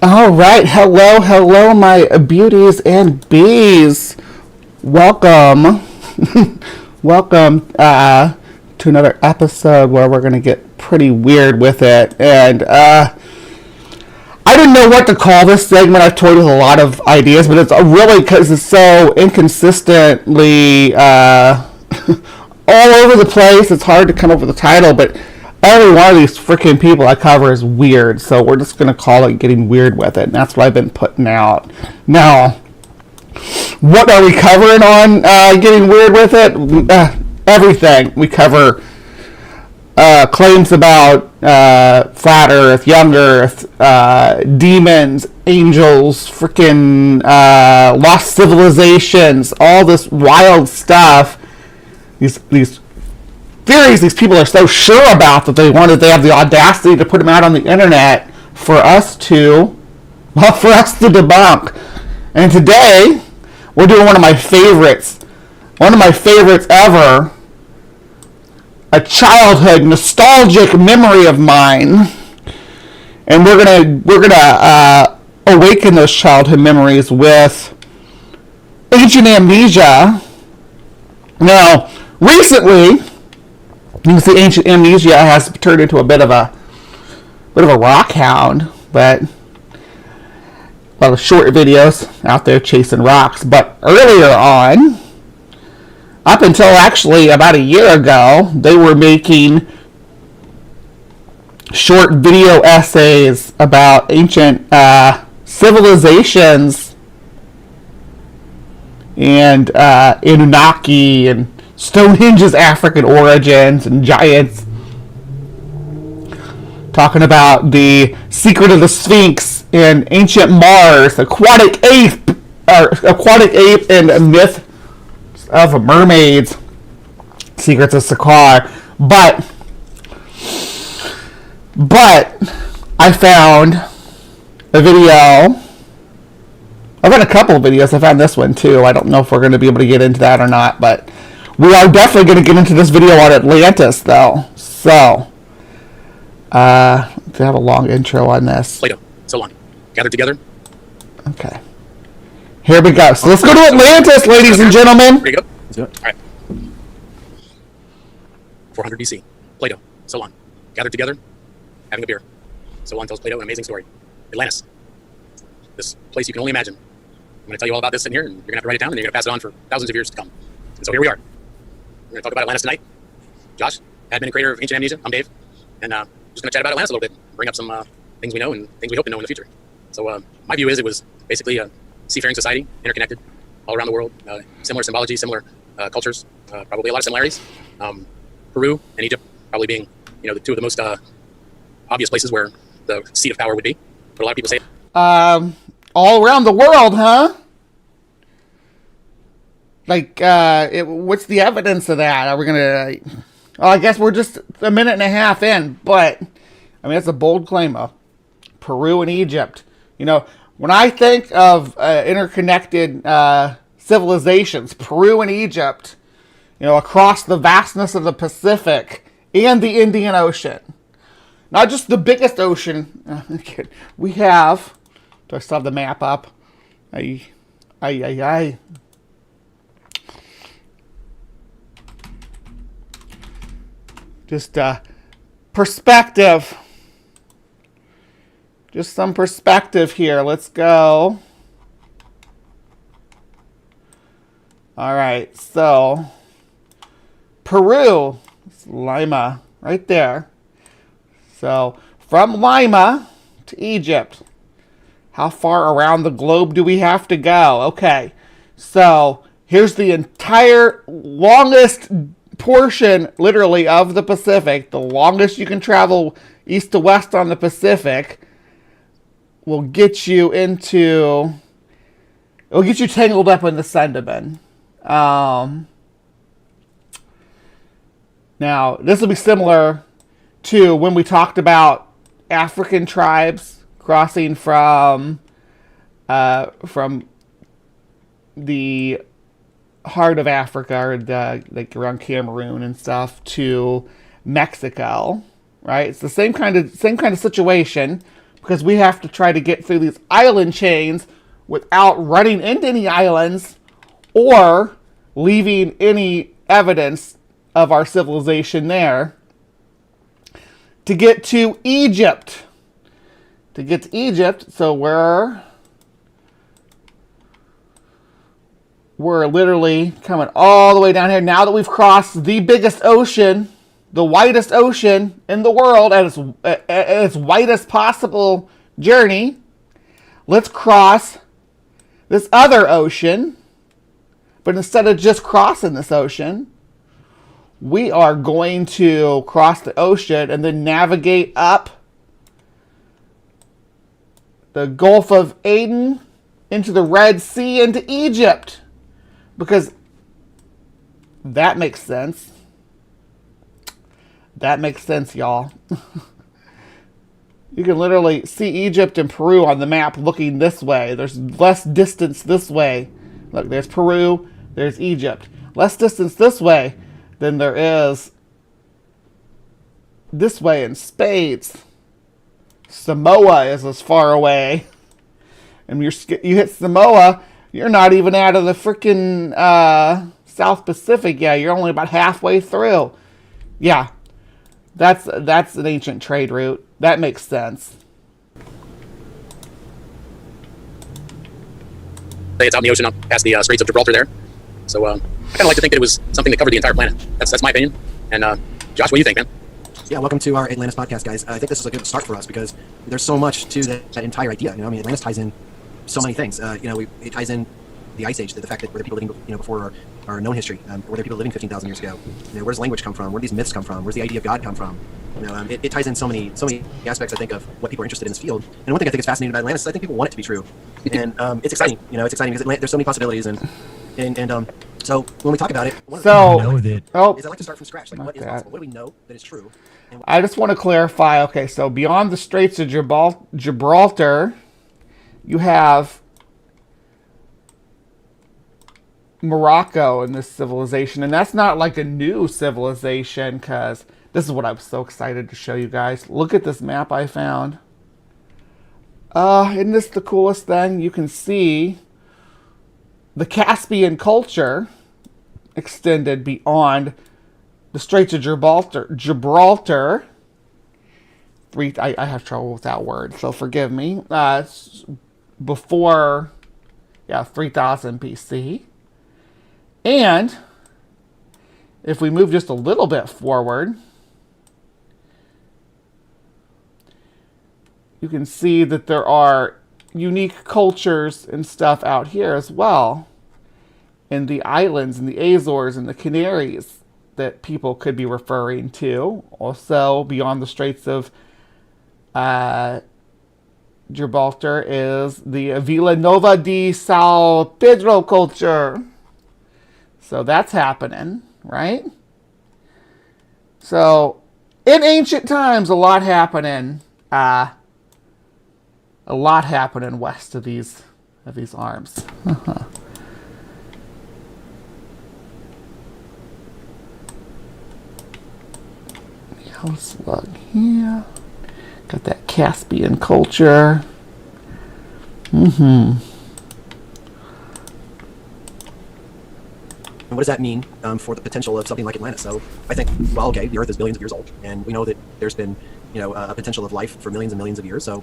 All right, hello, my beauties and bees. Welcome, welcome to another episode where we're gonna get pretty weird with it. And I didn't know what to call this segment. I've toyed with a lot of ideas, but it's really because it's so inconsistently all over the place. It's hard to come up with a title, but every one of these freaking people I cover is weird, so we're just going to call it Getting Weird with It, and that's what I've been putting out. Now, what are we covering on Getting Weird with It? Everything. We cover claims about flat Earth, young Earth, demons, angels, freaking lost civilizations, all this wild stuff. These theories these people are so sure about that they have the audacity to put them out on the internet for us to debunk. And today we're doing one of my favorites ever, a childhood nostalgic memory of mine, and we're gonna awaken those childhood memories with ancient amnesia. Now, recently, you can see ancient amnesia has turned into a bit of a rock hound, but a lot of short videos out there chasing rocks. But earlier on, up until actually about a year ago, they were making short video essays about ancient civilizations and Anunnaki and Stonehenge's African origins and giants, talking about the secret of the Sphinx and ancient Mars, aquatic ape and a myth of mermaids, secrets of Sakar. But I found a video. I've got a couple of videos. I found this one too. I don't know if we're going to be able to get into that or not, but we are definitely going to get into this video on Atlantis, though. So, do I have a long intro on this? Plato, so long. Gathered together. Okay. Here we go. So let's go to Atlantis, ladies and gentlemen. Ready to go? Let's do it. All right. 400 BC. Plato, so long. Gathered together, having a beer. So long tells Plato an amazing story. Atlantis. This place you can only imagine. I'm going to tell you all about this in here, and you're going to have to write it down, and you're going to pass it on for thousands of years to come. And so here we are. We're going to talk about Atlantis tonight. Josh, admin and creator of Ancient Amnesia. I'm Dave. And just going to chat about Atlantis a little bit. Bring up some things we know and things we hope to know in the future. So my view is it was basically a seafaring society, interconnected all around the world. Similar symbology, similar cultures. Probably a lot of similarities. Peru and Egypt probably being, the two of the most obvious places where the seat of power would be. But a lot of people say all around the world, huh? Like, what's the evidence of that? Are we gonna? Oh, I guess we're just a minute and a half in, but I mean that's a bold claim of Peru and Egypt. When I think of interconnected civilizations, Peru and Egypt, across the vastness of the Pacific and the Indian Ocean, not just the biggest ocean we have. Do I still have the map up? Just perspective. Just some perspective here. Let's go. All right, so Peru, it's Lima, right there. So from Lima to Egypt, how far around the globe do we have to go? Okay, so here's the entire longest portion, literally, of the Pacific. The longest you can travel east to west on the Pacific will get you tangled up in the Sandaban. Now, this will be similar to when we talked about African tribes crossing from the heart of Africa, or like around Cameroon and stuff, to Mexico, right? It's the same kind of situation, because we have to try to get through these island chains without running into any islands or leaving any evidence of our civilization there, to get to Egypt. So we're literally coming all the way down here. Now that we've crossed the biggest ocean, the widest ocean in the world, at its widest possible journey, let's cross this other ocean. But instead of just crossing this ocean, we are going to cross the ocean and then navigate up the Gulf of Aden into the Red Sea into Egypt. Because that makes sense. That makes sense, y'all. You can literally see Egypt and Peru on the map looking this way. There's less distance this way. Look, there's Peru, there's Egypt. Less distance this way than there is this way in spades. Samoa is as far away. And you hit Samoa, you're not even out of the freaking South Pacific. Yeah, you're only about halfway through. Yeah, that's an ancient trade route. That makes sense. It's out in the ocean, up past the Straits of Gibraltar there. So I kind of like to think that it was something that covered the entire planet. That's my opinion. And Josh, what do you think, man? Yeah, welcome to our Atlantis podcast, guys. I think this is a good start for us because there's so much to that entire idea. You know, I mean, Atlantis ties in so many things. It ties in the Ice Age, the fact that where the people living, before our known history, where the people living 15,000 years ago. Where does language come from? Where do these myths come from? Where's the idea of God come from? It ties in so many aspects, I think, of what people are interested in this field. And one thing I think is fascinating about Atlantis is I think people want it to be true, and it's exciting. It's exciting because there's so many possibilities, and so when we talk about it, is I like to start from scratch. Like, what is possible? What do we know that is true? I just want to clarify. Okay, so beyond the Straits of Gibraltar, you have Morocco in this civilization, and that's not like a new civilization, because this is what I was so excited to show you guys. Look at this map I found. Isn't this the coolest thing? You can see the Caspian culture extended beyond the Straits of Gibraltar. I have trouble with that word, so forgive me. Before 3000 BC. And if we move just a little bit forward, you can see that there are unique cultures and stuff out here as well, in the islands and the Azores and the Canaries, that people could be referring to. Also, beyond the Straits of Gibraltar is the Villanova de Sao Pedro culture. So that's happening, right? So in ancient times, a lot happening west of these arms. Let's look here. Got that Caspian culture. And what does that mean for the potential of something like Atlantis? So I think, well, okay, the Earth is billions of years old, and we know that there's been, a potential of life for millions and millions of years. So,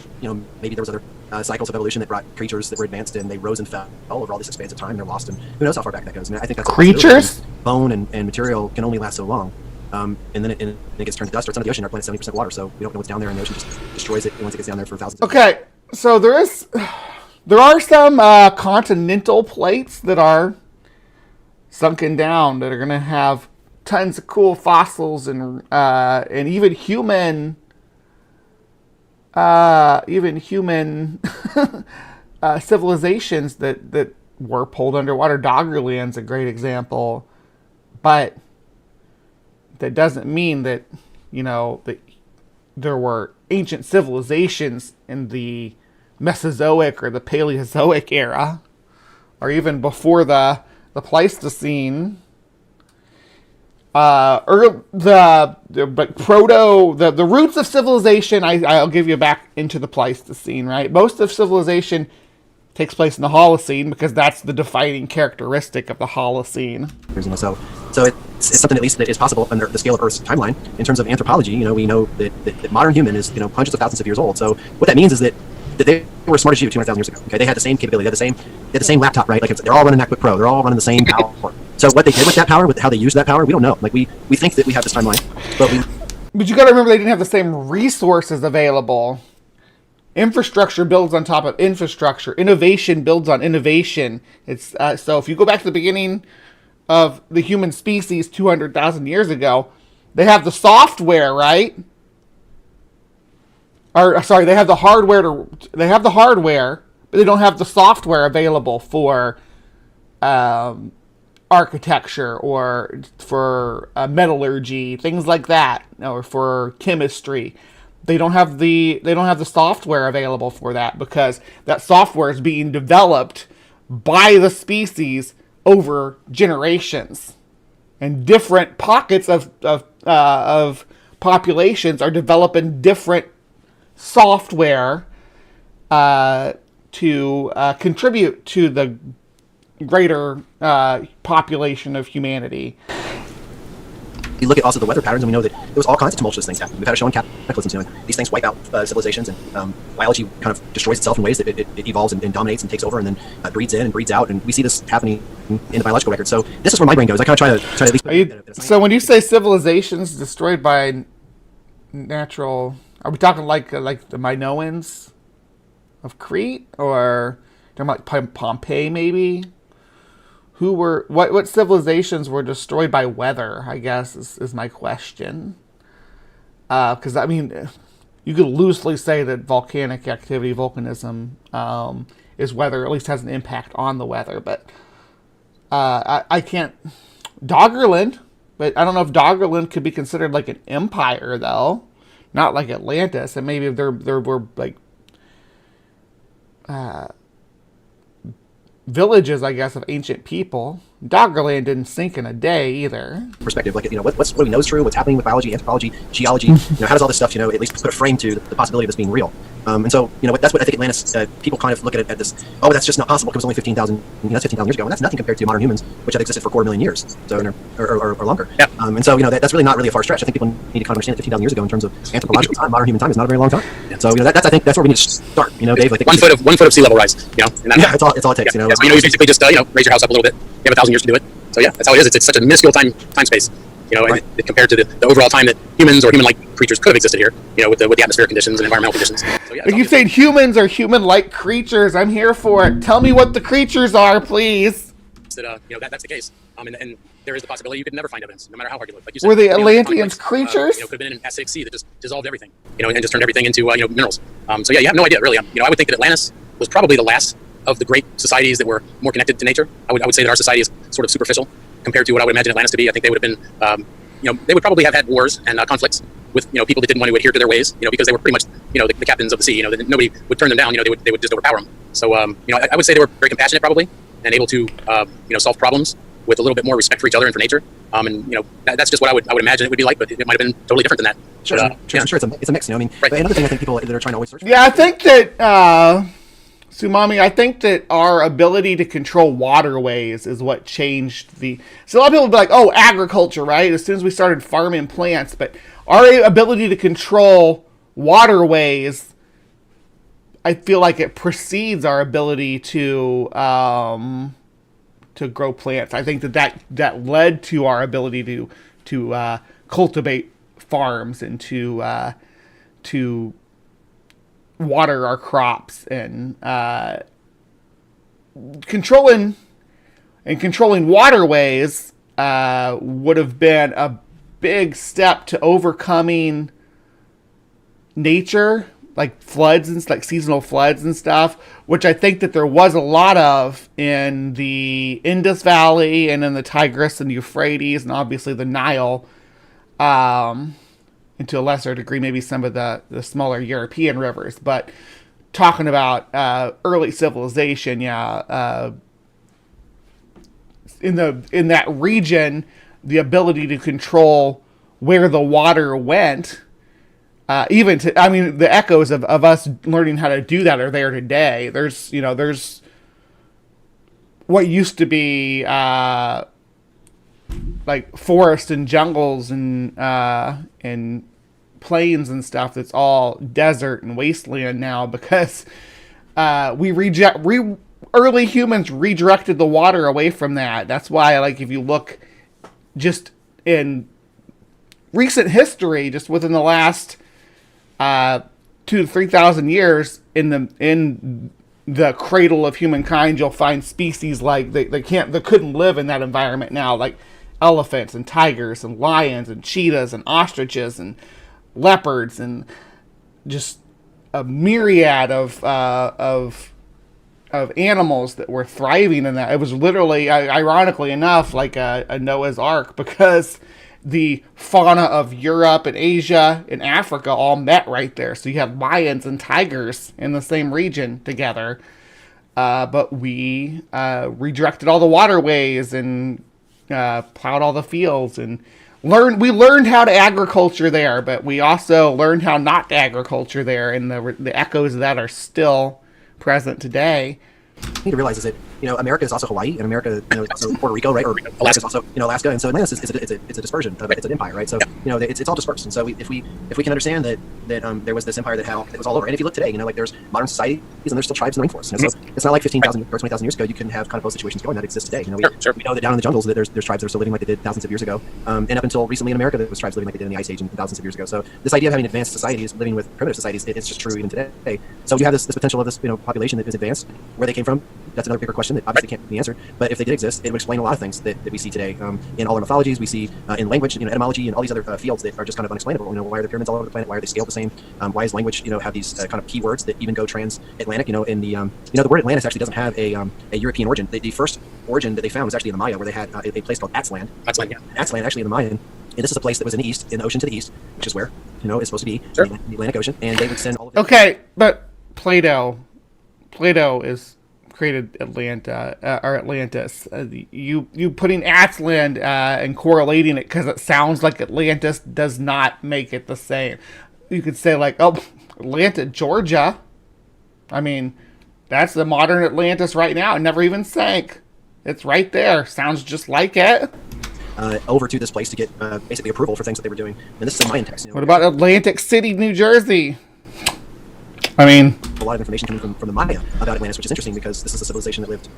maybe there was other cycles of evolution that brought creatures that were advanced, and they rose and fell over all this expansive time. They're lost, and who knows how far back that goes. I think that's creatures. Bone and material can only last so long, and then it gets turned to dust. Or it's under the ocean. Our planet's 70% water, so we don't know what's down there, and the ocean just destroys it once it gets down there for thousands. Okay, so there are some continental plates that are sunken down that are going to have tons of cool fossils and even human civilizations that were pulled underwater. Doggerland's a great example, but that doesn't mean that that there were ancient civilizations in the Mesozoic or the Paleozoic era, or even before the Pleistocene. the roots of civilization. I'll give you back into the Pleistocene, right? Most of civilization takes place in the Holocene because that's the defining characteristic of the Holocene. So it's something at least that is possible under the scale of Earth's timeline. In terms of anthropology, we know that modern human is hundreds of thousands of years old. So what that means is that they were as smart as you 200,000 years ago. Okay, they had the same capability, they had the same laptop, right? Like they're all running MacBook Pro, they're all running the same power. So what they did with that power, with how they used that power, we don't know. Like we think that we have this timeline, but you got to remember they didn't have the same resources available. Infrastructure builds on top of infrastructure. Innovation builds on innovation. It's so if you go back to the beginning of the human species 200,000 years ago, they have the software, right? Or sorry, they have the hardware. They have the hardware, but they don't have the software available for architecture or for metallurgy, things like that, or for chemistry. They don't have the software available for that because that software is being developed by the species over generations, and different pockets of populations are developing different software to contribute to the greater population of humanity. You look at also the weather patterns, and we know that there was all kinds of tumultuous things happening. We've had a show on cataclysms. These things wipe out civilizations, and biology kind of destroys itself in ways that it evolves and dominates and takes over, and then breeds in and breeds out, and we see this happening in the biological record. So this is where my brain goes. I kind of try to at least. So when you say civilizations destroyed by natural, are we talking like the Minoans of Crete, or talking about Pompeii maybe? What civilizations were destroyed by weather, I guess, is my question. Because, I mean, you could loosely say that volcanic activity, volcanism, is weather, at least has an impact on the weather. But I can't... Doggerland, but I don't know if Doggerland could be considered like an empire, though. Not like Atlantis. And maybe there were, like... villages, I guess, of ancient people. Doggerland didn't sink in a day either. Perspective, like what we know is true, what's happening with biology, anthropology, geology. How does all this stuff, at least put a frame to the possibility of this being real. And so, that's what I think Atlantis. People kind of look at this. Oh, that's just not possible because it was only 15,000. That's 15,000 years ago, and that's nothing compared to modern humans, which have existed for 250,000 years, so or longer. Yeah. And so, that's really not really a far stretch. I think people need to kind of understand that 15,000 years ago, in terms of anthropological time, modern human time is not a very long time. Yeah. So, I think that's where we need to start. Dave, like 1 foot of sea level rise. And it's all it takes. Yeah. You basically just raise your house up a little bit. You have 1,000 years to do it. So yeah, that's how it is. It's such a minuscule time space. Right. And compared to the overall time that humans or human-like creatures could have existed here, with the atmospheric conditions and environmental conditions. So yeah, like you saying humans are human-like creatures. I'm here for it. Tell me what the creatures are, please. That's the case. And there is the possibility you could never find evidence, no matter how hard you look. Like you said, were the Atlanteans creatures? Could have been in an acidic sea that just dissolved everything, and just turned everything into minerals. So yeah, you have no idea really. I would think that Atlantis was probably the last of the great societies that were more connected to nature. I would say that our society is sort of superficial compared to what I would imagine Atlantis to be. I think they would have been, they would probably have had wars and conflicts with, people that didn't want to adhere to their ways, because they were pretty much, the captains of the sea. That nobody would turn them down. They would just overpower them. So, I would say they were very compassionate probably, and able to, solve problems with a little bit more respect for each other and for nature. That's just what I would imagine it would be like, but it might have been totally different than that. Sure, sure. It's a mix. Right. But another thing I think people that are trying to always search. Yeah, I think that. Sumami, I think that our ability to control waterways is what changed the... So a lot of people will be like, oh, agriculture, right? As soon as we started farming plants. But our ability to control waterways, I feel like it precedes our ability to grow plants. I think that led to our ability to cultivate farms and to water our crops, and controlling waterways would have been a big step to overcoming nature, like floods and like seasonal floods and stuff, which I think that there was a lot of in the Indus Valley and in the Tigris and Euphrates and obviously the Nile. And to a lesser degree, maybe some of the smaller European rivers. But talking about early civilization, in that region, the ability to control where the water went. The echoes of us learning how to do that are there today. There's what used to be like forests and jungles and plains and stuff that's all desert and wasteland now because early humans redirected the water away from that. That's why, like, if you look just in recent history, just within the last 2,000 to 3,000 years, in the cradle of humankind, you'll find species like they couldn't live in that environment now, like elephants and tigers and lions and cheetahs and ostriches and leopards and just a myriad of animals that were thriving in that. It was literally, ironically enough, like a Noah's Ark, because the fauna of Europe and Asia and Africa all met right there. So you have lions and tigers in the same region together. But we redirected all the waterways and plowed all the fields and learned how to agriculture there, but we also learned how not to agriculture there, and the echoes of that are still present today. Need to realize is that America is also Hawaii, and America is also Puerto Rico, right? Or Alaska is also Alaska, and so Atlantis is it's a dispersion, it's an empire, right? So it's all dispersed, and so if we can understand that there was this empire that was all over, and if you look today, like there's modern societies and there's still tribes in the rainforest. So it's not like 15,000 or 20,000 years ago you couldn't have kind of both situations going that exist today. We know that down in the jungles that there's tribes that are still living like they did thousands of years ago, and up until recently in America there was tribes living like they did in the Ice Age and thousands of years ago. So this idea of having advanced societies living with primitive societies, it's just true even today. So you have this potential of this population that is advanced. Where they came from, that's another bigger question that obviously can't be answered. But if they did exist, it would explain a lot of things that we see today in all our mythologies. We see in language, etymology, and all these other fields that are just kind of unexplainable. Why are the pyramids all over the planet? Why are they scaled the same? Why is language, have these kind of key words that even go transatlantic? In the the word Atlantis actually doesn't have a European origin. The first origin that they found was actually in the Maya, where they had a place called Atzland. Atzland, yeah. Atzland actually in the Mayan. And this is a place that was in the east, in the ocean to the east, which is where it's supposed to be, the Atlantic Ocean. And they would send all of Okay, but Plato is created Atlanta or Atlantis. You putting Atzland and correlating it because it sounds like Atlantis does not make it the same. You could say like, Atlanta, Georgia. I mean, that's the modern Atlantis right now. It never even sank. It's right there. Sounds just like it. Over to this place to get basically approval for things that they were doing. And this is a Mayan text. What about Atlantic City, New Jersey? I mean, a lot of information coming from the Maya about Atlantis, which is interesting because this is a civilization that lived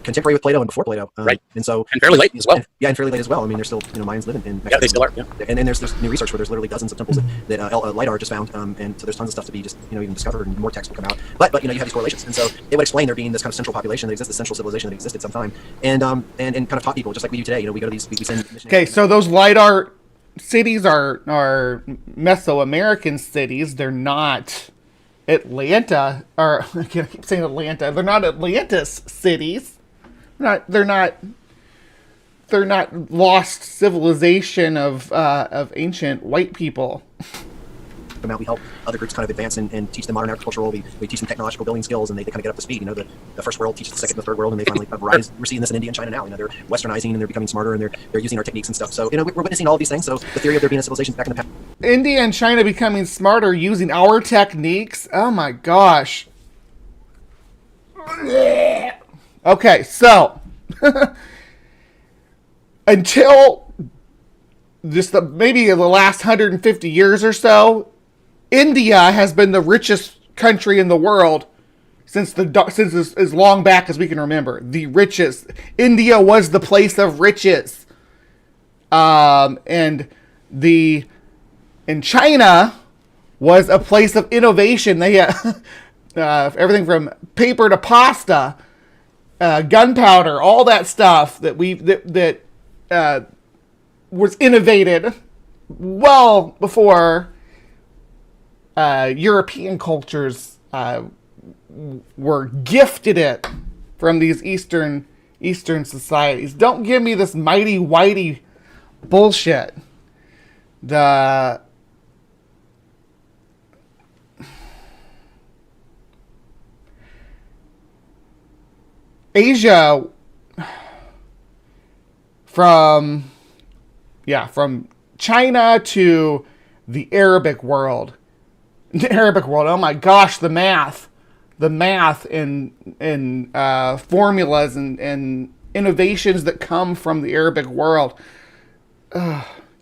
contemporary with Plato and before Plato. Right. And fairly late as well. And fairly late as well. I mean, there's still Mayans living in Mexico. Yeah, they still are. Yeah. And then there's new research where there's literally dozens of temples that LiDAR just found, and so there's tons of stuff to be just even discovered, and more text will come out. But you have these correlations, and so it would explain there being this kind of central population that exists, this central civilization that existed sometime, and kind of taught people just like we do today. We go to these, we send missionaries. Okay, so those LiDAR cities are Mesoamerican cities. They're not Atlanta, or I keep saying Atlanta. They're not Atlantis cities. They're not lost civilization of ancient white people. Out, we help other groups kind of advance and teach them modern agricultural. We teach them technological building skills, and they kind of get up to speed. The first world teaches the second and the third world, and they finally rise. We're seeing this in India and China now. They're westernizing and they're becoming smarter, and they're using our techniques and stuff. So we're witnessing all of these things. So the theory of there being a civilization back in the past. India and China becoming smarter using our techniques. Oh my gosh. Okay, so until just maybe the last 150 years or so, India has been the richest country in the world since as long back as we can remember. The richest. India was the place of riches. And China was a place of innovation. They had everything from paper to pasta, gunpowder, all that stuff that was innovated well before European cultures were gifted it from these Eastern societies. Don't give me this mighty whitey bullshit. Asia, from yeah, from China to the Arabic world. The Arabic world. Oh my gosh, the math and formulas and innovations that come from the Arabic world.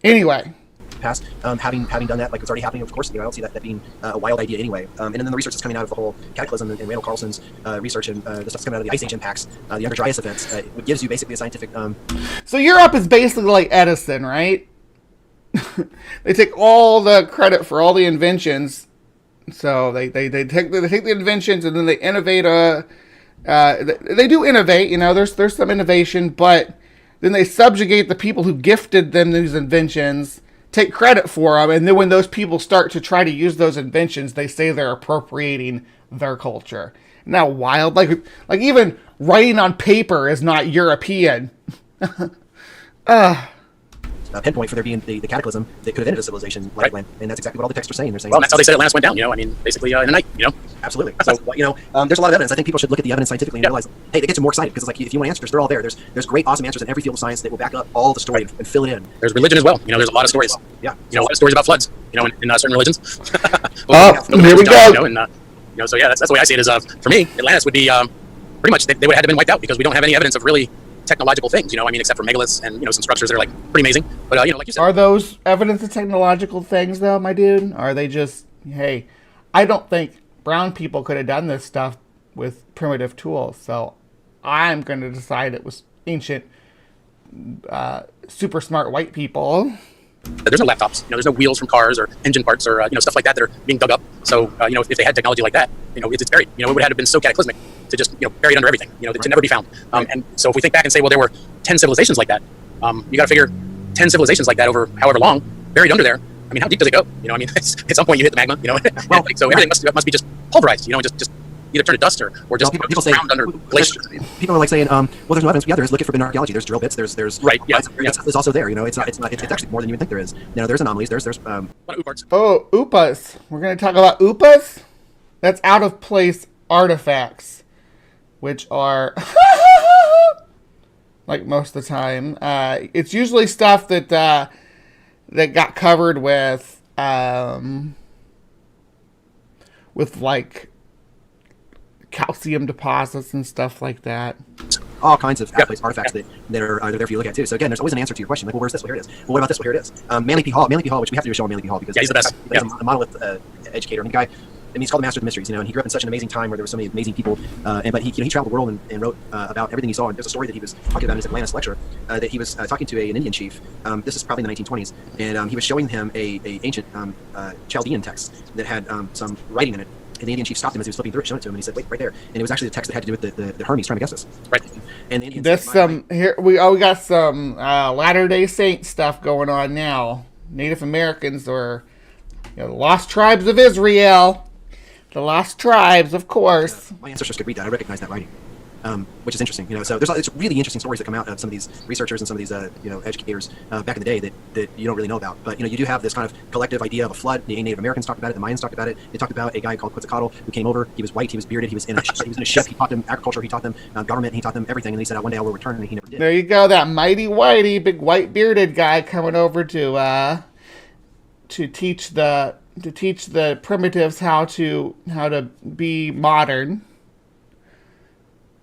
Anyway, past, having done that, like it's already happening, of course, I don't see that being a wild idea anyway. And then the research that's coming out of the whole cataclysm and Randall Carlson's research and the stuff that's coming out of the Ice Age impacts, the Under Dryas events, it gives you basically a scientific... So Europe is basically like Edison, right? They take all the credit for all the inventions. So they take the inventions and then they innovate. They do innovate, there's some innovation, but then they subjugate the people who gifted them these inventions, take credit for them, and then when those people start to try to use those inventions, they say they're appropriating their culture. Isn't that wild? Like even writing on paper is not European. Pinpoint for there being the cataclysm that could have ended a civilization like Atlantis, and that's exactly what all the texts are saying. They're saying, well, that's how they said Atlantis went down. Basically in a night. Absolutely. So, there's a lot of evidence. I think people should look at the evidence scientifically and realize, hey, they get you more excited because, like, if you want answers, they're all there. There's great, awesome answers in every field of science that will back up all the story and fill it in. There's religion as well. There's a lot of stories. Yeah. A lot of stories about floods. In certain religions. Here we go. So yeah, that's the way I see it. Is for me, Atlantis would be pretty much they would have had to been wiped out because we don't have any evidence of really technological things, except for megaliths and some structures that are like pretty amazing. But like you said, are those evidence of technological things though, my dude? Are they just, hey, I don't think brown people could have done this stuff with primitive tools, so I'm going to decide it was ancient, super smart white people. There's no laptops, there's no wheels from cars or engine parts or stuff like that that are being dug up. So if they had technology like that, it's buried. It would have been so cataclysmic to just buried under everything, to never be found. And so if we think back and say, well, there were 10 civilizations like that, you got to figure 10 civilizations like that over however long buried under there. How deep does it go? At some point you hit the magma. Well, so everything must be just pulverized. Just either turn to dust or just people say, drowned under glaciers. People are like saying, well, there's no evidence. Yeah, there's. Look at forbidden archaeology. There's drill bits. There's right. Yeah. It's also there. It's actually more than you would think there is. There's anomalies. There's Oh, UPAs. We're gonna talk about UPAs. That's out of place artifacts, which are like most of the time. It's usually stuff that got covered with like calcium deposits and stuff like that. All kinds of artifacts that are there for you to look at too. So again, there's always an answer to your question. Like, well, where's this? Well, here it is. Well, what about this? Well, here it is. Manly P. Hall, which we have to do a show on Manly P. Hall because he's the best. He's a monolith educator. And the guy, he's called the Master of the Mysteries, and he grew up in such an amazing time where there were so many amazing people. But he traveled the world and wrote about everything he saw. And there's a story that he was talking about in his Atlantis lecture that he was talking to an Indian chief. This is probably in the 1920s, and he was showing him a ancient Chaldean text that had some writing in it. And the Indian chief stopped him as he was flipping through it, showed it to him, and he said, "Wait, right there." And it was actually the text that had to do with the Hermes Trismegistus. Right. And the Indians said, here we got some Latter-day Saint stuff going on now. Native Americans or the lost tribes of Israel. The lost tribes, of course. My ancestors could read that. I recognize that writing, which is interesting. So it's really interesting stories that come out of some of these researchers and some of these educators back in the day that you don't really know about. But you do have this kind of collective idea of a flood. The Native Americans talked about it. The Mayans talked about it. They talked about a guy called Quetzalcoatl who came over. He was white. He was bearded. He was in a ship. He taught them agriculture. He taught them government. He taught them everything. And he said, "One day I will return." And he never did. There you go. That mighty whitey, big white bearded guy coming over to teach the primitives how to be modern.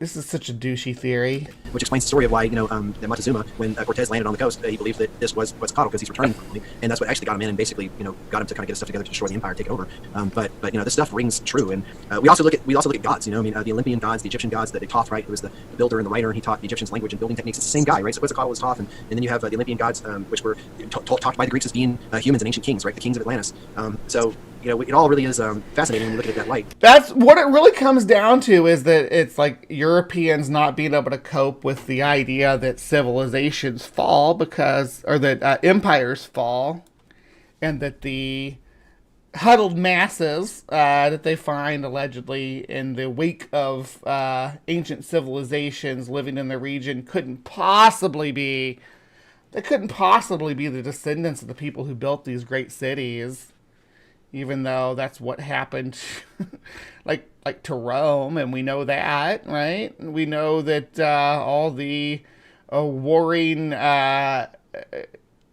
This is such a douchey theory. Which explains the story of why, that Montezuma, when Cortez landed on the coast, he believed that this was Quetzalcoatl because he's returning from Italy, and that's what actually got him in and basically, got him to kind of get his stuff together to destroy the empire, take it over. But this stuff rings true, and we also look at gods. The Olympian gods, the Egyptian gods, that Thoth, right, who was the builder and the writer, and he taught the Egyptians language and building techniques. It's the same guy, right? So Quetzalcoatl was Thoth, and then you have the Olympian gods, which were talked by the Greeks as being humans and ancient kings, right? The kings of Atlantis. It all really is fascinating when you look at it that light. That's what it really comes down to, is that it's like Europeans not being able to cope with the idea that civilizations fall or that empires fall, and that the huddled masses that they find allegedly in the wake of ancient civilizations living in the region couldn't possibly be the descendants of the people who built these great cities. Even though that's what happened, like to Rome, and we know that, right? We know that all the warring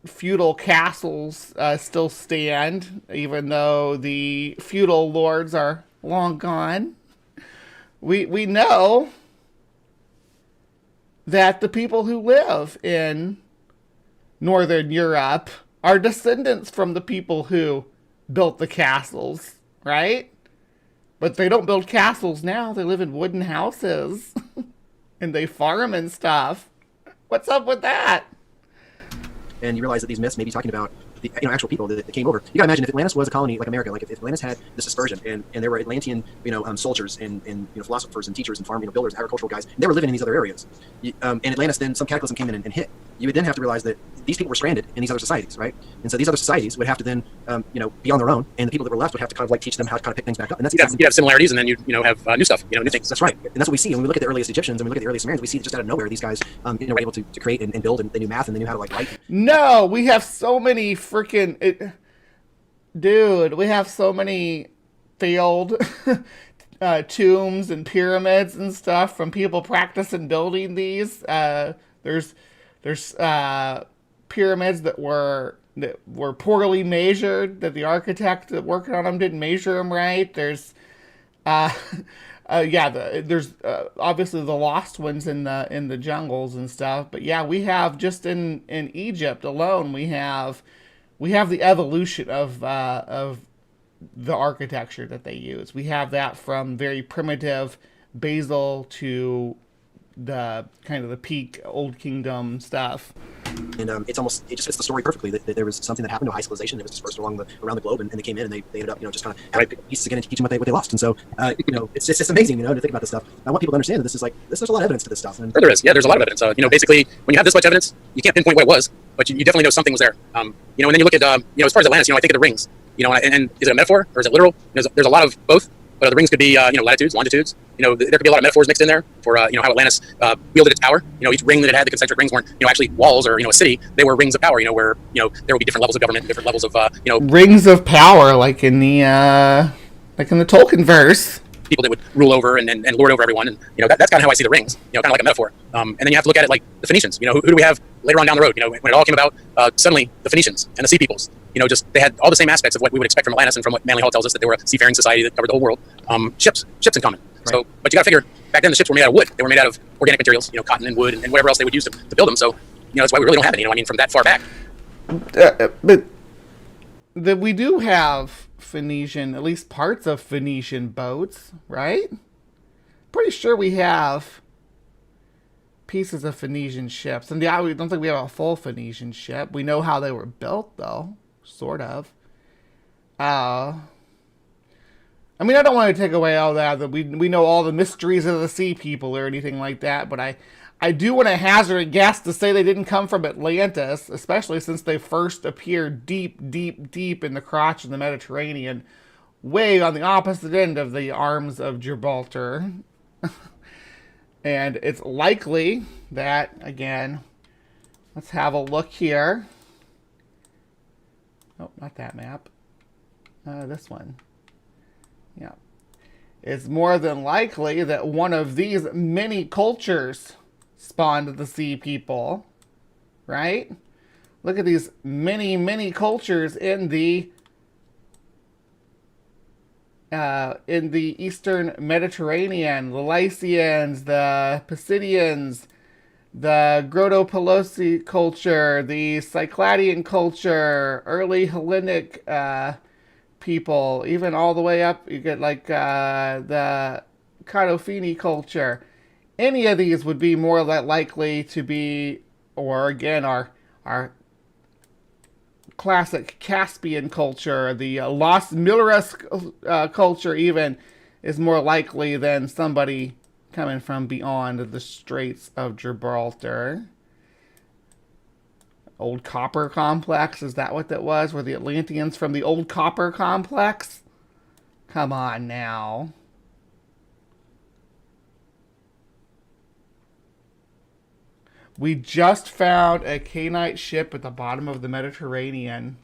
feudal castles still stand, even though the feudal lords are long gone. We know that the people who live in Northern Europe are descendants from the people who built the castles, right? But they don't build castles now. They live in wooden houses and they farm and stuff. What's up with that? And you realize that these myths may be talking about the actual people that came over. You gotta imagine if Atlantis was a colony like America, like if Atlantis had this dispersion and there were Atlantean soldiers and philosophers and teachers and farm builders, agricultural guys, and they were living in these other areas. And Atlantis, then some cataclysm came in and hit. You would then have to realize that these people were stranded in these other societies, right? And so these other societies would have to then be on their own, and the people that were left would have to kind of like teach them how to kind of pick things back up. And that's exactly. You have similarities, and then you have new stuff, new things. That's right, and that's what we see. And when we look at the earliest Egyptians and we look at the earliest Sumerians, we see that just out of nowhere these guys were able to create and build, and they knew math and they knew how to like write. No, we have so many freaking dude. We have so many failed tombs and pyramids and stuff from people practicing building these. There's pyramids that were poorly measured, that the architect that working on them didn't measure them right. There's there's obviously the lost ones in the jungles and stuff. But yeah, we have just in Egypt alone, we have the evolution of the architecture that they use. We have that from very primitive Basil to the kind of the peak Old Kingdom stuff. And it just fits the story perfectly that there was something that happened to a high civilization that was dispersed around the globe, and they came in and they ended up just kind of having pieces again to teach them what they lost. And so it's just amazing to think about this stuff. I want people to understand that there's a lot of evidence to this stuff. And there is, there's a lot of evidence. Basically when you have this much evidence, you can't pinpoint what it was, but you definitely know something was there. And then you look at as far as Atlantis, I think of the rings. And is it a metaphor or is it literal? There's a lot of both. But the rings could be, latitudes, longitudes. There could be a lot of metaphors mixed in there for, how Atlantis wielded its power. Each ring that it had, the concentric rings weren't, actually walls or, a city. They were rings of power, where, there would be different levels of government, different levels of, rings of power, like in the Tolkien verse. People that would rule over and lord over everyone. And, that's kind of how I see the rings, kind of like a metaphor. And then you have to look at it like the Phoenicians. Who do we have later on down the road? When it all came about, suddenly the Phoenicians and the Sea Peoples, they had all the same aspects of what we would expect from Atlantis and from what Manly Hall tells us, that they were a seafaring society that covered the whole world. Ships in common. Right. So, but you got to figure, back then the ships were made out of wood. They were made out of organic materials, cotton and wood and whatever else they would use to build them. So, that's why we really don't have any, from that far back. But we do have Phoenician, at least parts of Phoenician boats, right? Pretty sure we have pieces of Phoenician ships. And yeah, we don't think we have a full Phoenician ship. We know how they were built, though. Sort of. I don't want to take away all that we know all the mysteries of the Sea People or anything like that, but I do want to hazard a guess to say they didn't come from Atlantis, especially since they first appeared deep, deep, deep in the crotch of the Mediterranean, way on the opposite end of the arms of Gibraltar. And it's likely that, again, let's have a look here. Oh, not that map. This one. Yeah. It's more than likely that one of these many cultures spawned the Sea People. Right? Look at these many, many cultures in the Eastern Mediterranean. The Lycians, the Pisidians, the Grotto-Pelosi culture, the Cycladian culture, early Hellenic people, even all the way up, you get like the Cadofini culture. Any of these would be more likely to be, or again, our classic Caspian culture, the Los Milleras culture even, is more likely than somebody coming from beyond the Straits of Gibraltar. Old Copper Complex, is that what that was? Were the Atlanteans from the Old Copper Complex? Come on now. We just found a Cainite ship at the bottom of the Mediterranean.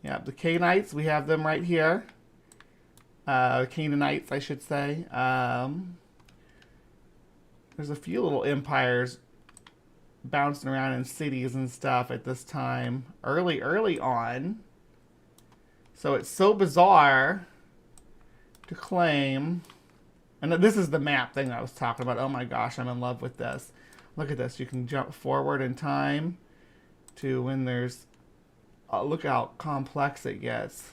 Yeah, the Cainites, we have them right here. Canaanites, I should say. There's a few little empires bouncing around in cities and stuff at this time, early on. So it's so bizarre to claim. And this is the map thing I was talking about. Oh my gosh, I'm in love with this. Look at this. You can jump forward in time to when there's... look how complex it gets.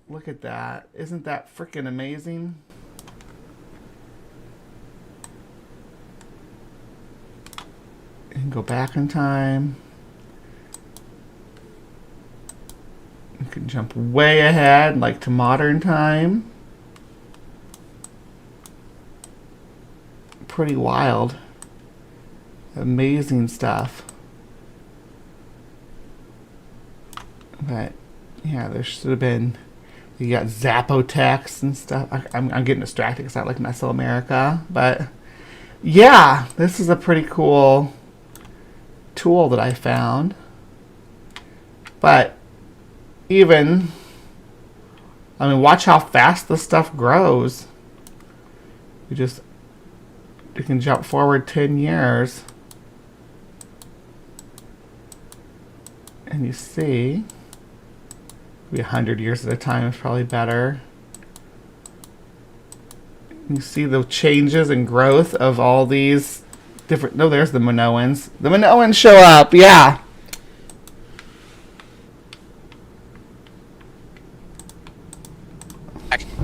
Look at that. Isn't that freaking amazing? You can go back in time. You can jump way ahead, like to modern time. Pretty wild. Amazing stuff. But yeah, there should have been. You got Zappotex and stuff. I'm getting distracted because I like Mesoamerica. But yeah, this is a pretty cool tool that I found. But even, I mean, watch how fast this stuff grows. You can jump forward 10 years. And you see, maybe 100 years at a time is probably better. You see the changes and growth of all these different... No, there's the Minoans. The Minoans show up, yeah.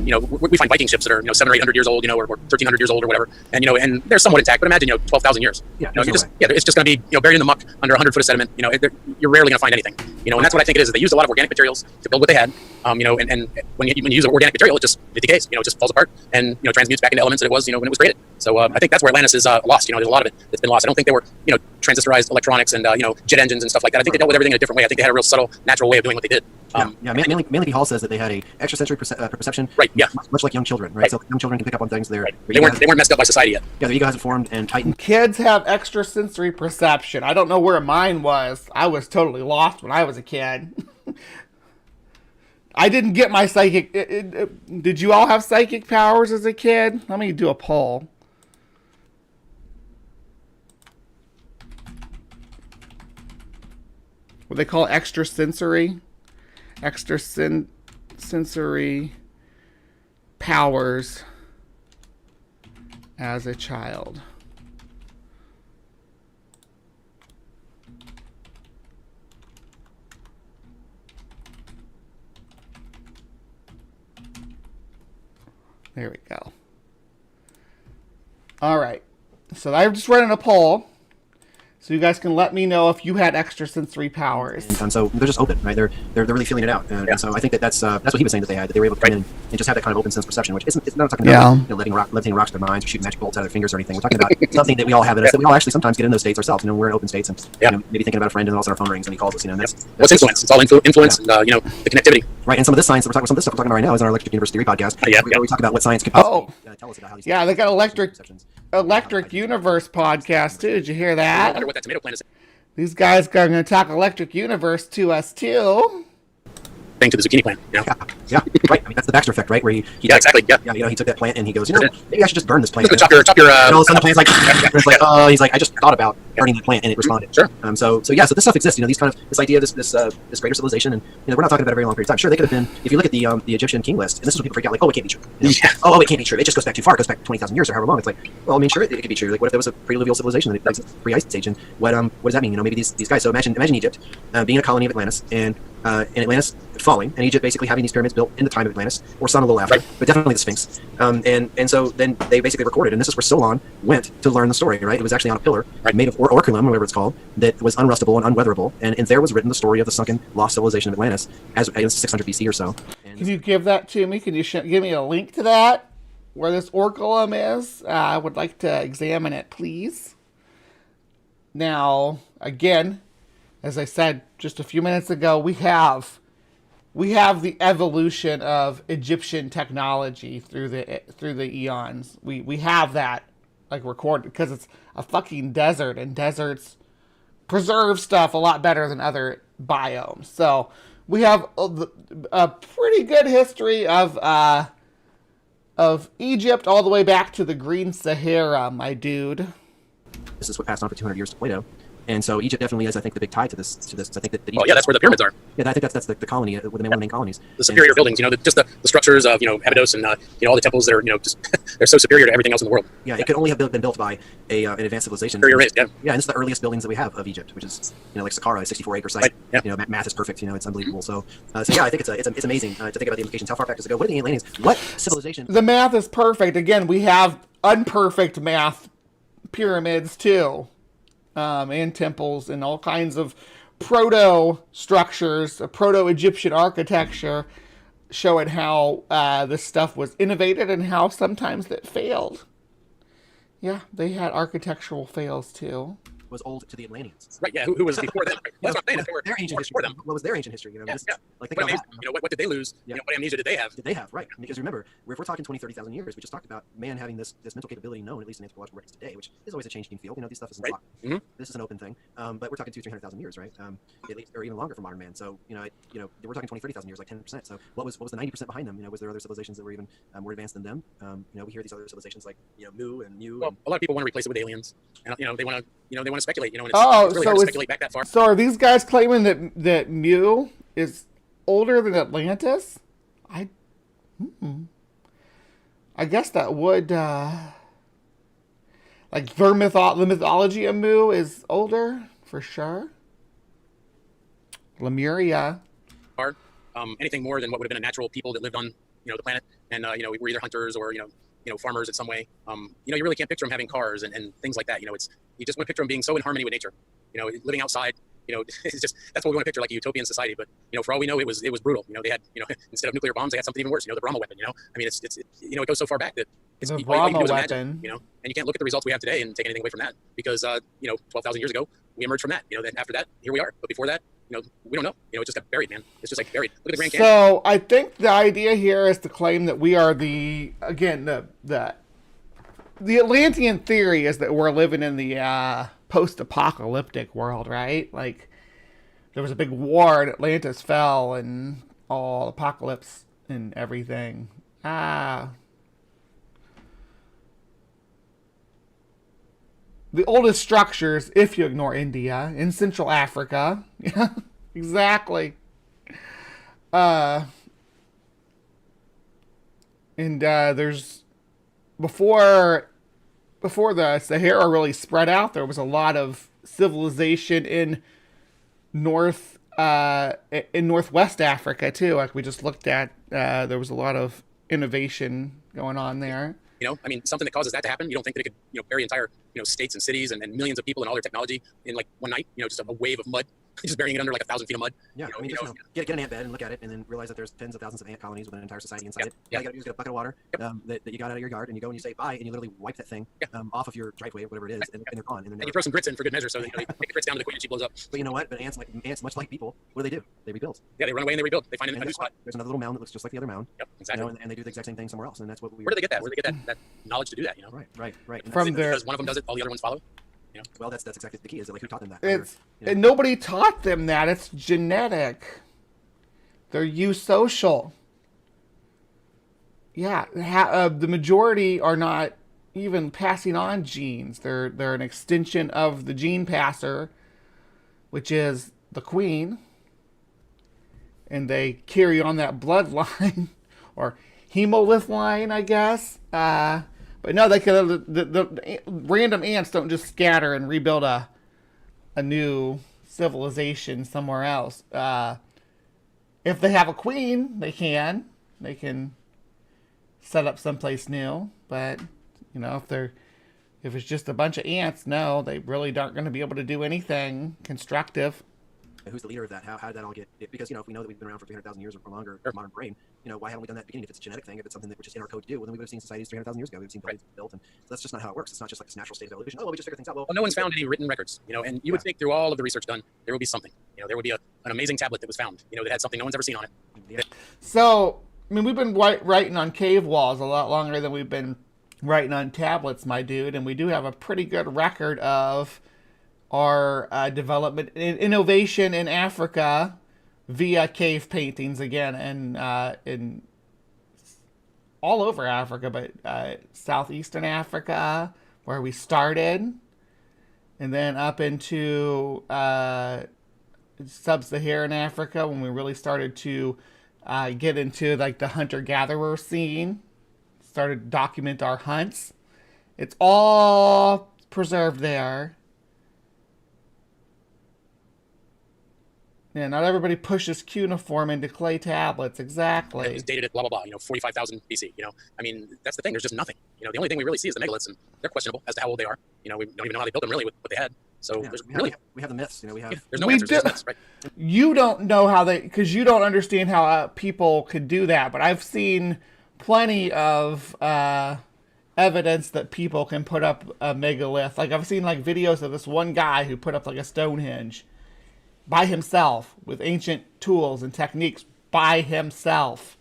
We find Viking ships that are 700 or 800 years old, or 1300 years old or whatever, and they're somewhat intact. But imagine 12,000 years. Yeah, it's just going to be buried in the muck under 100 foot of sediment. You're rarely going to find anything. And that's what I think it is. They used a lot of organic materials to build what they had. And when you use organic material, it decays. It just falls apart and transmutes back into elements that it was when it was created. So I think that's where Atlantis is lost. There's a lot of it that's been lost. I don't think they were transistorized electronics and jet engines and stuff like that. I think they dealt with everything in a different way. I think they had a real subtle, natural way of doing what they did. Mainly Hall says that they had a extrasensory perception, right? Yeah, much like young children, right? So young children can pick up on things. They weren't messed up by society yet. Yeah, their ego hasn't formed and tightened. Kids have extrasensory perception. I don't know where mine was. I was totally lost when I was a kid. I didn't get my psychic. Did you all have psychic powers as a kid? Let me do a poll. What they call extrasensory powers as a child. There we go. All right. So I'm just running a poll. So you guys can let me know if you had extrasensory powers. And so they're just open, right? They're really feeling it out. And so I think that's what he was saying that they had. That they were able to come in and just have that kind of open sense perception, which it's not talking about levitating rocks to their minds or shooting magic bolts out of their fingers or anything. We're talking about something that we all have in us, that we all actually sometimes get in those states ourselves. We're in open states and maybe thinking about a friend and all of a sudden our phone rings and he calls us. And that's what's influence. It's all influence and the connectivity. Right. And some of this science that we're talking about right now is in our Electric Universe Theory podcast. Where we talk about what science could possibly tell us about how these they got Electric Universe podcast too. Did you hear that? I wonder what that tomato plant is. These guys are going to talk Electric Universe to us too. Thing to the zucchini plant, Yeah, right. I mean, that's the Baxter effect, right? Where he exactly. He took that plant and he goes, maybe I should just burn this plant. Chop your. And all of a sudden the plant's like, he's like, I just thought about burning the plant and it responded. Sure. So this stuff exists. This idea, this greater civilization, and we're not talking about a very long period of time. Sure, they could have been. If you look at the Egyptian king list, and this is what people freak out, like, oh, it can't be true. Oh, it can't be true. It just goes back too far. It goes back 20,000 years or however long. It's like, well, I mean, sure, it could be true. Like, what if there was a pre-alluvial civilization that existed pre-ice age, and what does that mean? Maybe these guys. So imagine Egypt being a colony of Atlantis and Atlantis falling, and Egypt basically having these pyramids built in the time of Atlantis, or some a little after, but definitely the Sphinx. And so then they basically recorded, and this is where Solon went to learn the story, right? It was actually on a pillar made of orculum, whatever it's called, that was unrustable and unweatherable, and there was written the story of the sunken, lost civilization of Atlantis as 600 BC or so. Can you give that to me? Can you give me a link to that, where this orculum is? I would like to examine it, please. Now, again, as I said just a few minutes ago, we have the evolution of Egyptian technology through the eons. We have that recorded because it's a fucking desert, and deserts preserve stuff a lot better than other biomes. So we have a pretty good history of Egypt all the way back to the Green Sahara, my dude. This is what passed on for 200 years to Plato. And so Egypt definitely is, I think, the big tie to this. I think that Egypt, Well, yeah, that's where the pyramids are. Yeah, I think that's the colony, one of the main colonies. The superior buildings, just the structures of, Abydos and, all the temples that are, just, they're so superior to everything else in the world. Yeah, it could only have been built by an advanced civilization. Superior race, yeah. Yeah, and this is the earliest buildings that we have of Egypt, which is, like Saqqara, a 64-acre site. Right, yeah. Math is perfect, it's unbelievable. So yeah, I think it's amazing to think about the implications. How far back does it go? What are the Atlanteans? What civilization? The math is perfect. Again, we have unperfect math pyramids too, and temples and all kinds of proto structures, proto-Egyptian architecture, showing how this stuff was innovated and how sometimes it failed. Yeah, they had architectural fails too. Was old to the Atlanteans. Right, yeah, who was before them? Right? Well, that's what I'm saying. Their ancient history. What was their ancient history? Yeah. Like What did they lose? Yeah. What amnesia did they have? Did they have, right? Because remember, if we're talking 20, 30,000 years, we just talked about man having this mental capability known, at least in anthropological records today, which is always a changing field. These stuff isn't Right. locked. Mm-hmm. This is an open thing. But we're talking 200,000, 300,000 years, right? At least, or even longer for modern man. So, we're talking 20, 30,000 years, like 10%. So what was the 90% behind them? Was there other civilizations that were even more advanced than them? We hear these other civilizations like, Mu and Mu. Well, a lot of people want to replace it with aliens. And, they want to speculate, and it's, Oh, it's really so hard to it's- speculate back that far. So are these guys claiming that Mu is older than Atlantis? I guess that would like the mythology of Mu is older for sure. Lemuria. Hard. Anything more than what would have been a natural people that lived on, the planet, and we were either hunters or farmers in some way. You really can't picture them having cars and things like that. You just want to picture them being so in harmony with nature. Living outside. It's just that's what we want to picture, like a utopian society. But for all we know, it was brutal. They had instead of nuclear bombs, they had something even worse. The Brahma weapon. I mean, it goes so far back that it's The all you Brahma can do is weapon. imagine, and you can't look at the results we have today and take anything away from that because 12,000 years ago we emerged from that. Then after that, here we are. But before that, we don't know. It just got buried, man. It's just like buried. Look at the Grand Canyon. So I think the idea here is to claim that we are the Atlantean theory is that we're living in the post-apocalyptic world, right? Like there was a big war and Atlantis fell and all apocalypse and everything. The oldest structures, if you ignore India, in Central Africa. Yeah, exactly. And there's before the Sahara really spread out, there was a lot of civilization in northwest Africa too. Like we just looked at, there was a lot of innovation going on there. I mean, something that causes that to happen, you don't think that it could, bury entire, states and cities and millions of people and all their technology in like one night, just a wave of mud, just burying it under like 1,000 feet of mud. Yeah, get an ant bed and look at it and then realize that there's tens of thousands of ant colonies with an entire society inside it. Yeah. All you gotta do is get a bucket of water that you got out of your yard and you go and you say bye and you literally wipe that thing off of your driveway or whatever it is and they're gone. And you throw some grits in for good measure so that they take the grits down to the queen and she blows up. But you know what? But ants, much like people, what do? They rebuild. Yeah, they run away and they rebuild. They find a new spot. There's another little mound that looks just like the other mound. Yep, exactly. And they do the exact same thing somewhere else, and that's what we. Where do they get that? Where do they get that knowledge to do that? Right. And From their, because one of them does it, all the other ones follow. Well, that's exactly the key. Is that, like, who taught them that? and nobody taught them that. It's genetic. They're eusocial. Yeah, the majority are not even passing on genes. They're an extension of the gene passer, which is the queen, and they carry on that bloodline or hemolymph line, I guess. But no, they can. The random ants don't just scatter and rebuild a new civilization somewhere else. If they have a queen, they can set up someplace new. But if it's just a bunch of ants, no, they really aren't going to be able to do anything constructive. Who's the leader of that? How did that all get? Because if we know that we've been around for 300,000 years or longer, modern brain, why haven't we done that at the beginning? If it's a genetic thing, if it's something that was just in our code to do, well, then we would have seen societies 300,000 years ago. We've seen buildings built, and so that's just not how it works. It's not just like this natural state of evolution. Oh, well, we just figure things out. Well, no one's found any written records, and you would think through all of the research done, there would be something. There would be an amazing tablet that was found, that had something no one's ever seen on it. Yeah. So, I mean, we've been writing on cave walls a lot longer than we've been writing on tablets, my dude, and we do have a pretty good record of our development and innovation in Africa via cave paintings again, and in all over Africa, but southeastern Africa, where we started, and then up into sub-Saharan Africa when we really started to get into like the hunter-gatherer scene, started to document our hunts. It's all preserved there. Yeah, not everybody pushes cuneiform into clay tablets. Exactly. It was dated at blah, blah, blah, 45,000 BC, I mean, that's the thing. There's just nothing. The only thing we really see is the megaliths, and they're questionable as to how old they are. We don't even know how they built them really with what they had. So Yeah, there's we have the myths. We have there's no We answers, do- just myths, right? You don't know how they, because you don't understand how people could do that. But I've seen plenty of evidence that people can put up a megalith. Like I've seen like videos of this one guy who put up like a Stonehenge by himself with ancient tools and techniques by himself.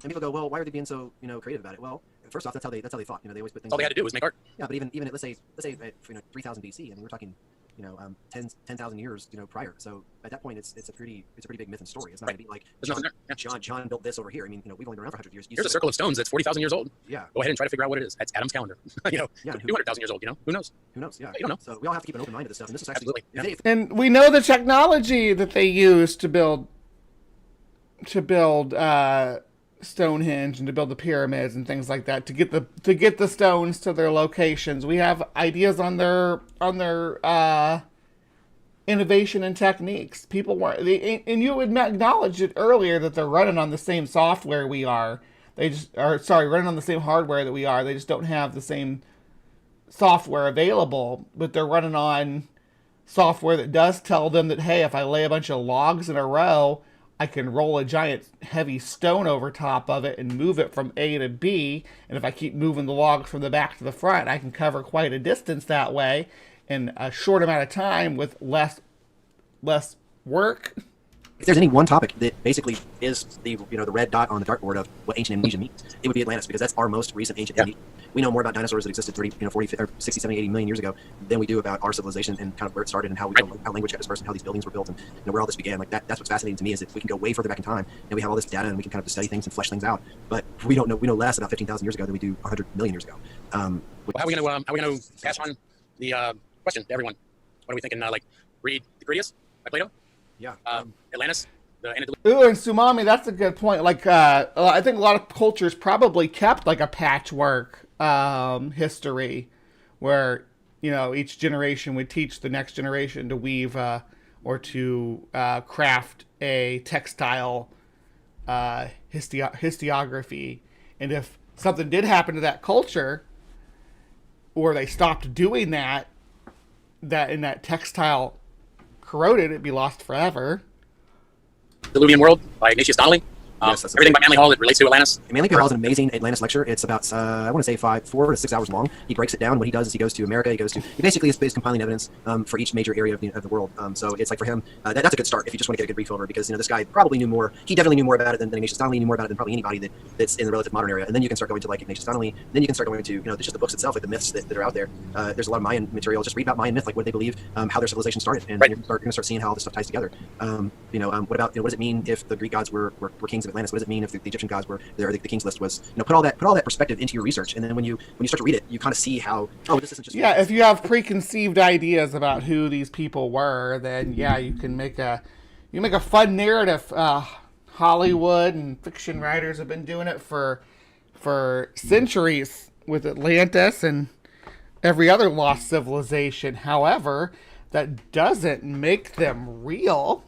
And people go, well, why are they being so creative about it? Well, first off, that's how they thought. They always put things. All they had to do was make art. Yeah, but even at, let's say at 3000 BC. I mean, we're talking 10,000 years prior. So at that point, it's a pretty big myth and story. It's not going to be like There's nothing there. Yeah. John built this over here. I mean, we've only been around for 100 years. Here's a circle of stones that's 40,000 years old. Yeah. Go ahead and try to figure out what it is. That's Adam's calendar. Yeah, 200,000 years old. Who knows? Who knows? Yeah. You don't know. So we all have to keep an open mind to this stuff. And this is actually Absolutely. Yeah. And we know the technology that they use to build Stonehenge and to build the pyramids and things like that to get the stones to their locations. We have ideas on their innovation and techniques. People weren't, and you acknowledged it earlier that they're running on the same software we are. They just are running on the same hardware that we are. They just don't have the same software available, but they're running on software that does tell them that, hey, if I lay a bunch of logs in a row, I can roll a giant heavy stone over top of it and move it from A to B. And if I keep moving the logs from the back to the front, I can cover quite a distance that way in a short amount of time with less work. If there's any one topic that basically is the the red dot on the dartboard of what ancient amnesia means, it would be Atlantis, because that's our most recent ancient amnesia. We know more about dinosaurs that existed 30, 40, or 60, 70, 80 million years ago than we do about our civilization and kind of where it started and how how language got dispersed and how these buildings were built and where all this began. Like that's what's fascinating to me, is that we can go way further back in time and we have all this data and we can kind of study things and flesh things out. But we know less about 15,000 years ago than we do 100 million years ago. Well, how are we gonna pass on the question to everyone? What are we thinking? Read the Critias by Plato. Yeah. Atlantis. Ooh, and Sumami, that's a good point. Like, I think a lot of cultures probably kept like a patchwork history, where each generation would teach the next generation to weave or to craft a textile historiography, and if something did happen to that culture, or they stopped doing that in that textile corroded, it'd be lost forever. Diluvian World by Ignatius Donnelly. Yes, Everything by Manly Hall that relates to Atlantis. Manly Hall is an amazing Atlantis lecture. It's about, I want to say 4 to 6 hours long. He breaks it down. What he does is he goes to America. He basically is compiling evidence for each major area of the world. So it's like for him, that's a good start if you just want to get a good brief over, because this guy probably knew more. He definitely knew more about it than Ignatius Donnelly. He knew more about it than probably anybody that's in the relative modern era. And then you can start going to like Ignatius Donnelly. Then you can start going to just the books itself, like the myths that are out there. There's a lot of Mayan material. Just read about Mayan myth, like what they believe, how their civilization started, and you're going to start seeing how all this stuff ties together. What about what does it mean if the Greek gods were kings of Atlantis? What does it mean if the Egyptian gods were there? The king's list was put all that perspective into your research, and then when you start to read it, you kind of see how this isn't just if you have preconceived ideas about who these people were, then you can make a fun narrative. Hollywood and fiction writers have been doing it for centuries with Atlantis and every other lost civilization. However, that doesn't make them real.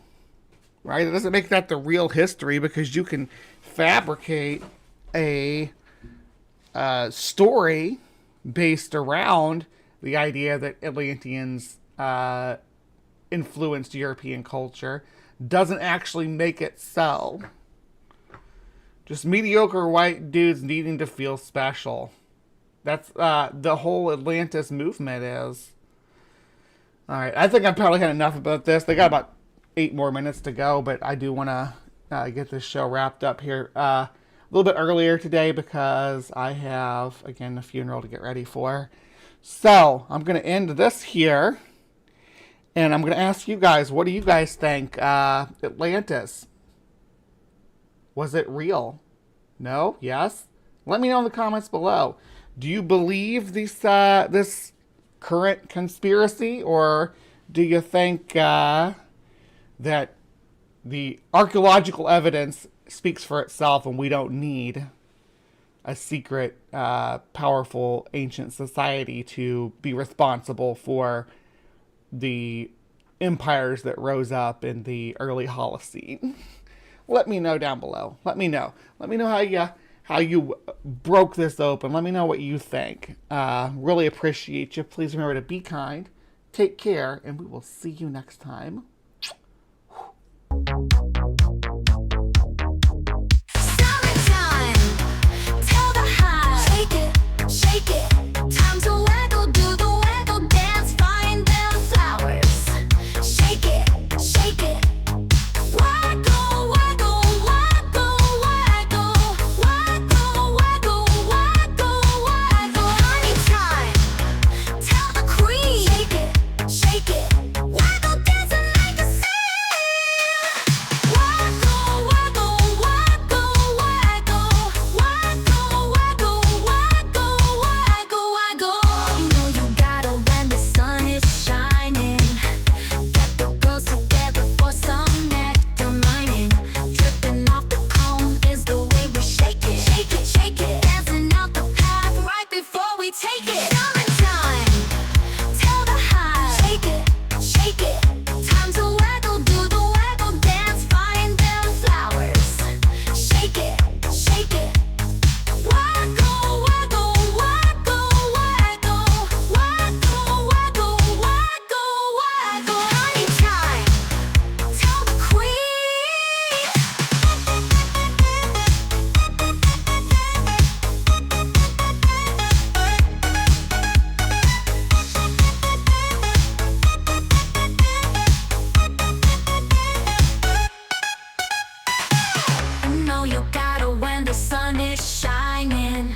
Right? It doesn't make that the real history, because you can fabricate a story based around the idea that Atlanteans influenced European culture. Doesn't actually make it so. Just mediocre white dudes needing to feel special. That's the whole Atlantis movement is. All right, I think I've probably had enough about this. They got about 8 more minutes to go, but I do want to get this show wrapped up here a little bit earlier today, because I have, again, a funeral to get ready for. So I'm going to end this here, and I'm going to ask you guys, what do you guys think? Atlantis, was it real? No? Yes? Let me know in the comments below. Do you believe this current conspiracy, or do you think that the archaeological evidence speaks for itself and we don't need a secret, powerful ancient society to be responsible for the empires that rose up in the early Holocene? Let me know down below. Let me know. Let me know how you broke this open. Let me know what you think. Really appreciate you. Please remember to be kind, take care, and we will see you next time. Shake it, time to waggle, do the waggle dance, find them flowers. Shake it, waggle, waggle, waggle, waggle, waggle, waggle, waggle, waggle. Honey time, tell the queen. Shake it, waggle dance and make a scene. Waggle, waggle, waggle, waggle, waggle, waggle, waggle. Waggle, waggle. You know you gotta when the sun is shining. Get the girls together for some nectar mining. Dripping off the cone is the way we shake it. Shake it, shake it. Dancing out the path right before we take it. Summertime, tell the hive. Shake it. Time to waggle, do the waggle dance, find them flowers. Shake it. Waggle, waggle, waggle, waggle, waggle, waggle, waggle, waggle. Honey time, tell the queen. You know you gotta when the sun is shining.